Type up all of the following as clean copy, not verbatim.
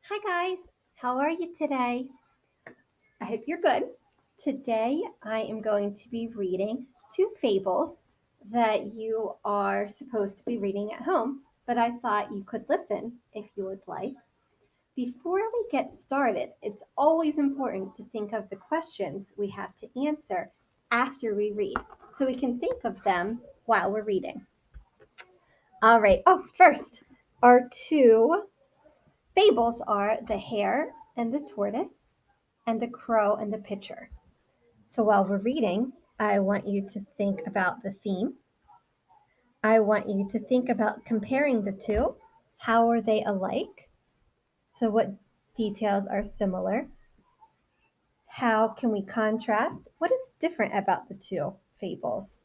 Hi guys, how are you today? I hope you're good. Today I am going to be reading two fables that you are supposed to be reading at home, but I thought you could listen if you would like. Before we get started, it's always important to think of the questions we have to answer after we read so we can think of them while we're reading. All right. Oh, first, our two fables are the hare and the tortoise, and the crow and the pitcher. So while we're reading, I want you to think about the theme. I want you to think about comparing the two. How are they alike? So, what details are similar? How can we contrast? What is different about the two fables?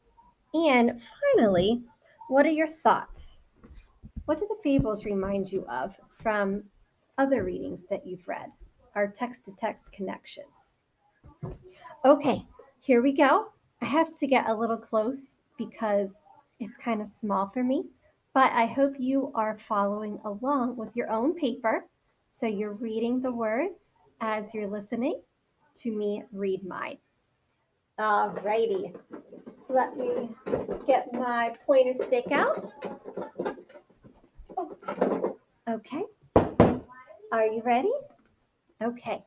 And finally, what are your thoughts? What do the fables remind you of from other readings that you've read? Our text to text connections. Okay, here we go. I have to get a little close because it's kind of small for me, but I hope you are following along with your own paper. So you're reading the words as you're listening to me read mine. Alrighty, let me get my pointer stick out. Okay, are you ready? Okay.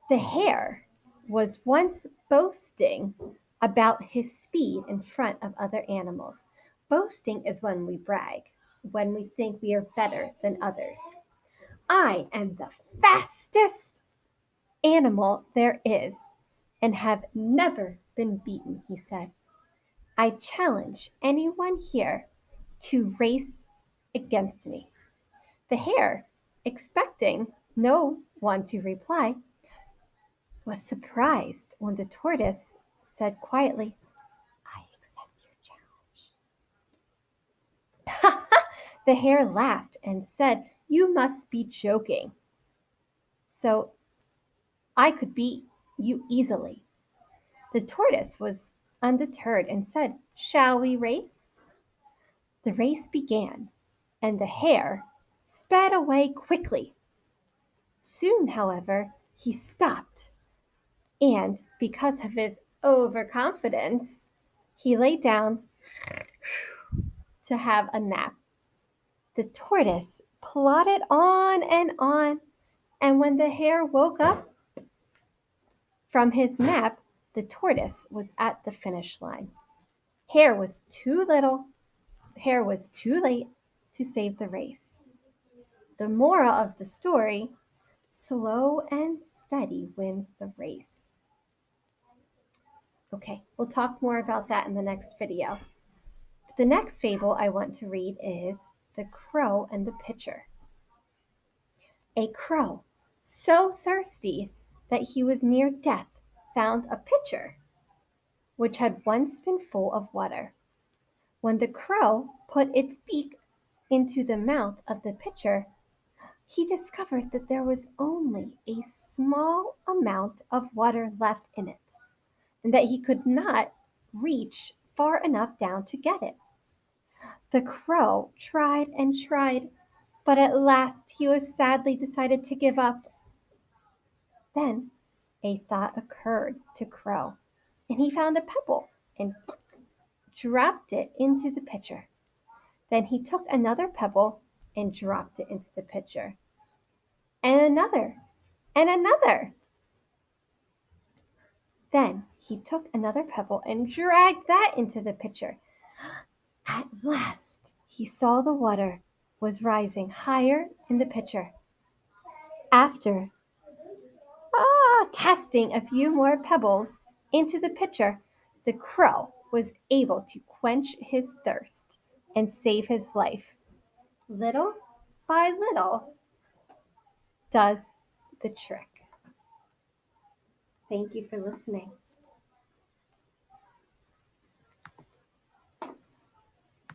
The hare was once boasting about his speed in front of other animals. Boasting is when we brag, when we think we are better than others. I am the fastest animal there is and have never been beaten, he said. I challenge anyone here to race against me. The hare, expecting no one to reply, was surprised when the tortoise said quietly, I accept your challenge. The hare laughed and said, You must be joking. So I could beat you easily. The tortoise was undeterred and said, Shall we race? The race began, and the hare sped away quickly. Soon, however, he stopped, and because of his overconfidence, he lay down to have a nap. The tortoise plodded on, and when the hare woke up from his nap, the tortoise was at the finish line. Hare was too little, Hare was too late to save the race. The moral of the story, slow and steady wins the race. Okay, we'll talk more about that in the next video. The next fable I want to read is The Crow and the Pitcher. A crow, so thirsty that he was near death, found a pitcher which had once been full of water. When the crow put its beak into the mouth of the pitcher, he discovered that there was only a small amount of water left in it, and that he could not reach far enough down to get it. The crow tried and tried, but at last he was sadly decided to give up. Then a thought occurred to Crow, and he found a pebble and dropped it into the pitcher. Then he took another pebble and dropped it into the pitcher, and another, and another. Then he took another pebble and dragged that into the pitcher. At last he saw the water was rising higher in the pitcher. After casting a few more pebbles into the pitcher, the crow was able to quench his thirst and save his life. Little by little does the trick. Thank you for listening.